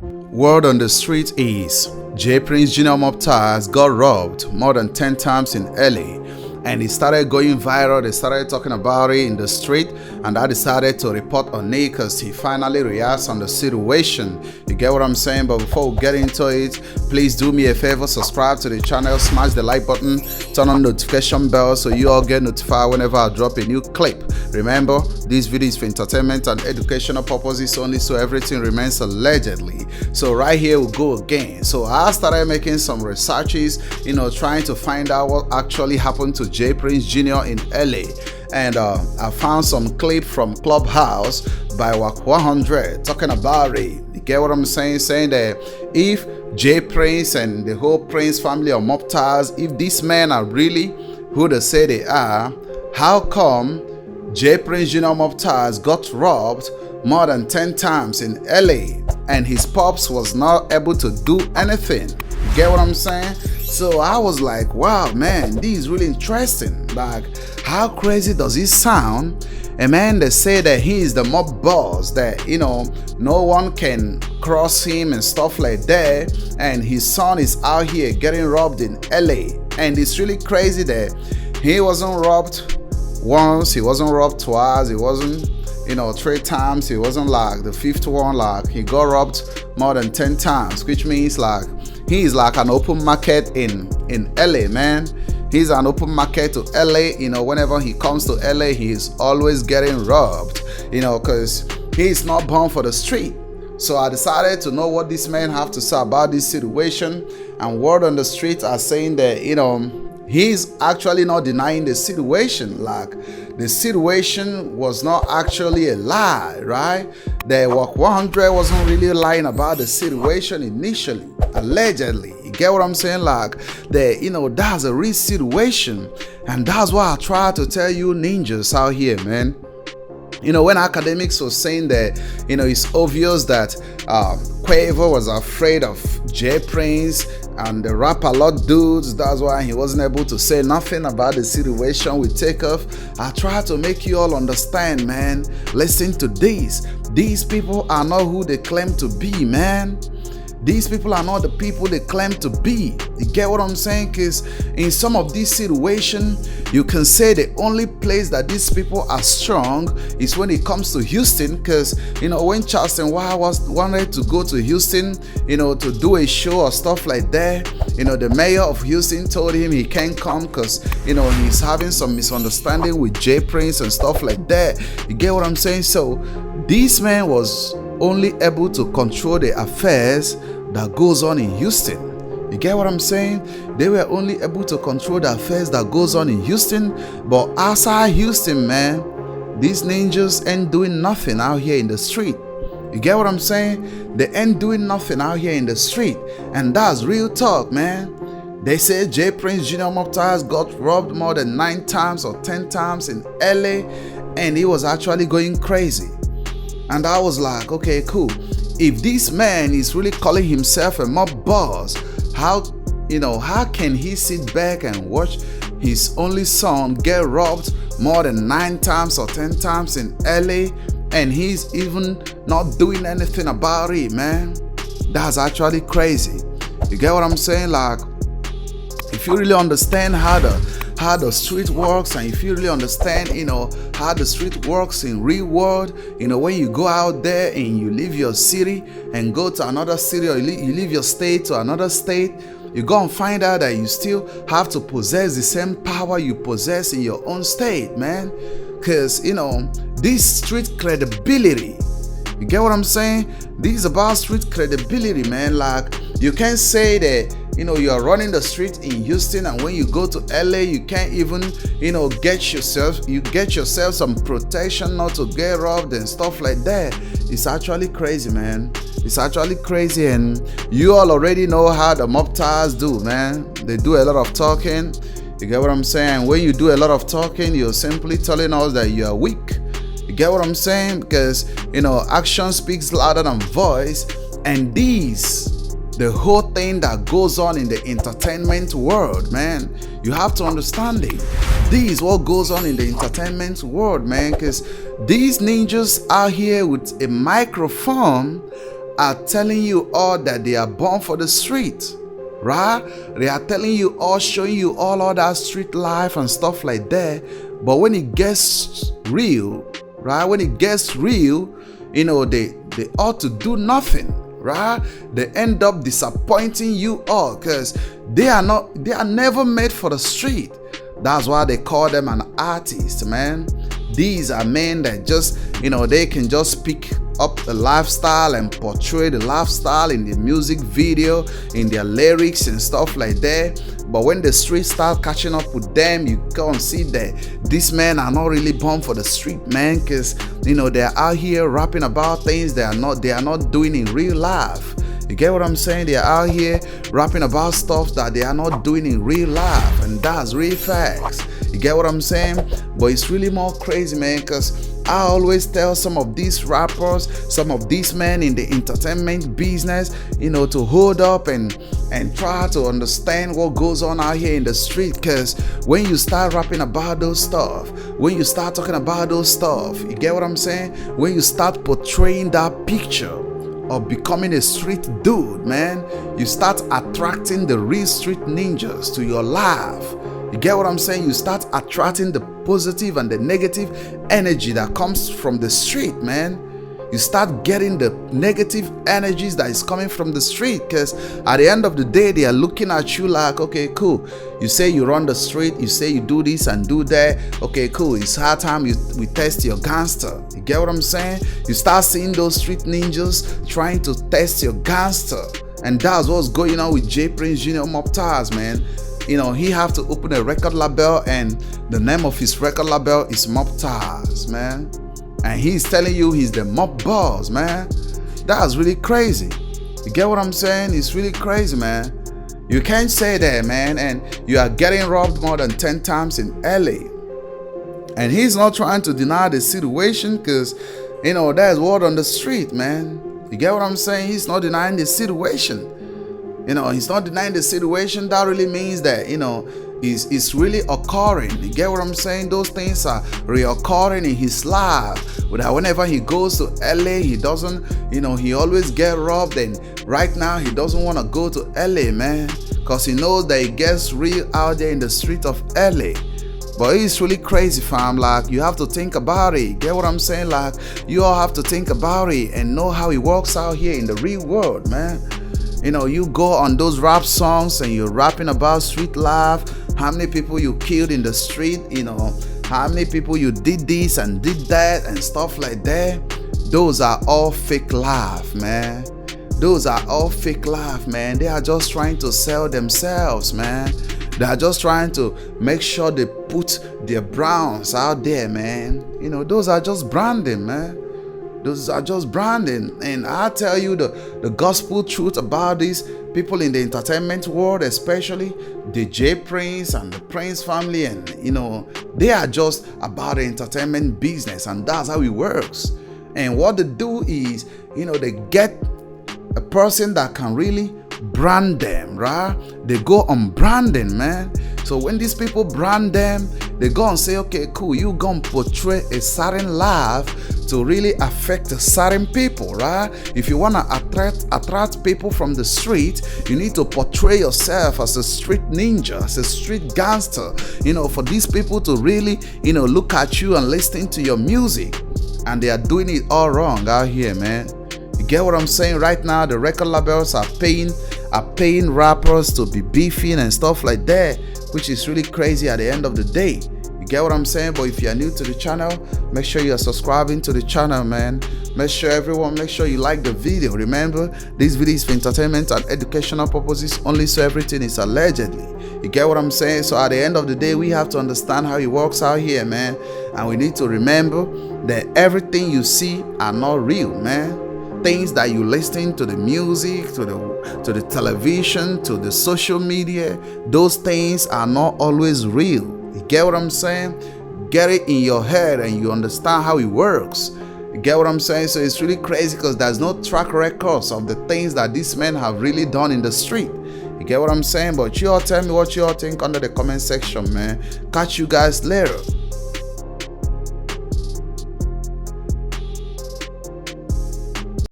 Word on the street is J Prince Jr. Mobties got robbed more than 10 times in LA, and it started going viral. They started talking about it in the street, and I decided to report on it because he finally reacts on the situation. You get what I'm saying? But before we get into it, please do me a favor, subscribe to the channel, smash the like button, turn on notification bell so you all get notified whenever I drop a new clip. Remember, this video is for entertainment and educational purposes only, so everything remains allegedly. So right here we go again. So I started making some researches, trying to find out what actually happened to J Prince Jr. in LA. And I found some clip from Clubhouse by Wack 100 talking about it. You get what I'm saying? Saying that if J Prince and the whole Prince family of Mobties, if these men are really who they say they are, how come J Prince Jr. Mobties got robbed more than 10 times in LA and his pops was not able to do anything? You get what I'm saying? So I was like, wow, man, this is really interesting. Like, how crazy does it sound? A man that say that he is the mob boss, that no one can cross him and stuff like that, and his son is out here getting robbed in LA. And it's really crazy that he wasn't robbed once, he wasn't robbed twice, he wasn't 3 times, he wasn't like the fifth one. Like, he got robbed more than 10 times, which means like he is like an open market in LA, man. He's an open market to LA. Whenever he comes to LA, he's always getting robbed, because he's not born for the street. So I decided to know what this man have to say about this situation. And word on the street are saying that he's actually not denying the situation. Like, the situation was not actually a lie, right? The Wack 100 wasn't really lying about the situation initially, allegedly. You get what I'm saying? Like, that's a real situation. And that's why I try to tell you ninjas out here, man. When academics were saying that, it's obvious that Quavo was afraid of J Prince and the rap a lot dudes, that's why he wasn't able to say nothing about the situation with Takeoff. I try to make you all understand, man. Listen to this. These people are not who they claim to be, man. These people are not the people they claim to be. You get what I'm saying? Because in some of these situations, you can say the only place that these people are strong is when it comes to Houston. Because, when Charleston wanted to go to Houston, to do a show or stuff like that, the mayor of Houston told him he can't come because, he's having some misunderstanding with J Prince and stuff like that. You get what I'm saying? So this man was only able to control the affairs that goes on in Houston. You get what I'm saying? They were only able to control the affairs that goes on in Houston, but outside Houston, man, these ninjas ain't doing nothing out here in the street. You get what I'm saying? They ain't doing nothing out here in the street, and that's real talk, man. They say J Prince Jr. Mobties got robbed more than 9 times or 10 times in LA, and he was actually going crazy. And I was like, okay, cool. If this man is really calling himself a mob boss, how can he sit back and watch his only son get robbed more than 9 times or 10 times in LA, and he's even not doing anything about it, man? That's actually crazy. You get what I'm saying? Like, if you really understand how the street works, and if you really understand how the street works in real world, when you go out there and you leave your city and go to another city, or you leave your state to another state, you go and find out that you still have to possess the same power you possess in your own state, man. Because this street credibility, you get what I'm saying? This is about street credibility, man. Like, you can't say that you're running the street in Houston, and when you go to LA, you can't even, get yourself some protection not to get robbed and stuff like that. It's actually crazy, man. It's actually crazy, and you all already know how the Mobties do, man. They do a lot of talking. You get what I'm saying? When you do a lot of talking, you're simply telling us that you are weak. You get what I'm saying? Because, action speaks louder than voice, and the whole thing that goes on in the entertainment world, man, you have to understand it. This is what goes on in the entertainment world, man, because these ninjas out here with a microphone are telling you all that they are born for the street, right? They are telling you all, showing you all that street life and stuff like that. But when it gets real, right? When it gets real, they ought to do nothing, right? They end up disappointing you all because they are never made for the street. That's why they call them an artist, man. These are men that just, they can just pick up the lifestyle and portray the lifestyle in the music video, in their lyrics and stuff like that. But when the street start catching up with them, you go and see that these men are not really born for the street, man, because they're out here rapping about things they are not doing in real life. You get what I'm saying? They are out here rapping about stuff that they are not doing in real life, and that's real facts. You get what I'm saying? But it's really more crazy, man, because I always tell some of these rappers, some of these men in the entertainment business, to hold up and try to understand what goes on out here in the street. Because when you start rapping about those stuff, when you start talking about those stuff, you get what I'm saying? When you start portraying that picture of becoming a street dude, man, you start attracting the real street ninjas to your life. You get what I'm saying? You start attracting the positive and the negative energy that comes from the street, man. You start getting the negative energies that is coming from the street, because at the end of the day, they are looking at you like, okay, cool. You say you run the street, you say you do this and do that. Okay, cool. It's high time we test your gangster. You get what I'm saying? You start seeing those street ninjas trying to test your gangster. And that's what's going on with J Prince Jr. Mobties, man. He have to open a record label, and the name of his record label is Mobties, man. And he's telling you he's the mob boss, man. That's really crazy. You get what I'm saying? It's really crazy, man. You can't say that, man. And you are getting robbed more than 10 times in LA. And he's not trying to deny the situation, because, there's word on the street, man. You get what I'm saying? He's not denying the situation. He's not denying the situation. That really means that, it's really occurring. You get what I'm saying? Those things are reoccurring in his life. That whenever he goes to LA, he doesn't, he always get robbed. And right now, he doesn't want to go to LA, man, because he knows that it gets real out there in the street of LA. But it's really crazy, fam. Like, you have to think about it. Get what I'm saying? Like, you all have to think about it and know how it works out here in the real world, man. You go on those rap songs and you're rapping about street life, how many people you killed in the street, how many people you did this and did that and stuff like that. Those are all fake life, man. Those are all fake life, man. They are just trying to sell themselves, man. They are just trying to make sure they put their brands out there, man. Those are just branding, man. Those are just branding. And I tell you the gospel truth about these people in the entertainment world, especially the J Prince and the Prince family, and they are just about the entertainment business, and that's how it works. And what they do is, they get a person that can really brand them, right? They go on branding, man. So when these people brand them, they go and say, okay, cool, you gonna portray a certain life to really affect certain people, right? If you want to attract people from the street, you need to portray yourself as a street ninja, as a street gangster, for these people to really, look at you and listen to your music. And they are doing it all wrong out here, man. You get what I'm saying? Right now, the record labels are paying rappers to be beefing and stuff like that, which is really crazy at the end of the day. You get what I'm saying? But if you are new to the channel, make sure you are subscribing to the channel, man. Make sure you like the video. Remember, this video is for entertainment and educational purposes only, so everything is allegedly. You get what I'm saying? So at the end of the day, we have to understand how it works out here, man. And we need to remember that everything you see are not real, man. Things that you listen to, the music, to the television, to the social media, those things are not always real. You get what I'm saying? Get it in your head and you understand how it works. You get what I'm saying? So it's really crazy because there's no track records of the things that these men have really done in the street. You get what I'm saying? But you all tell me what you all think under the comment section, man. Catch you guys later.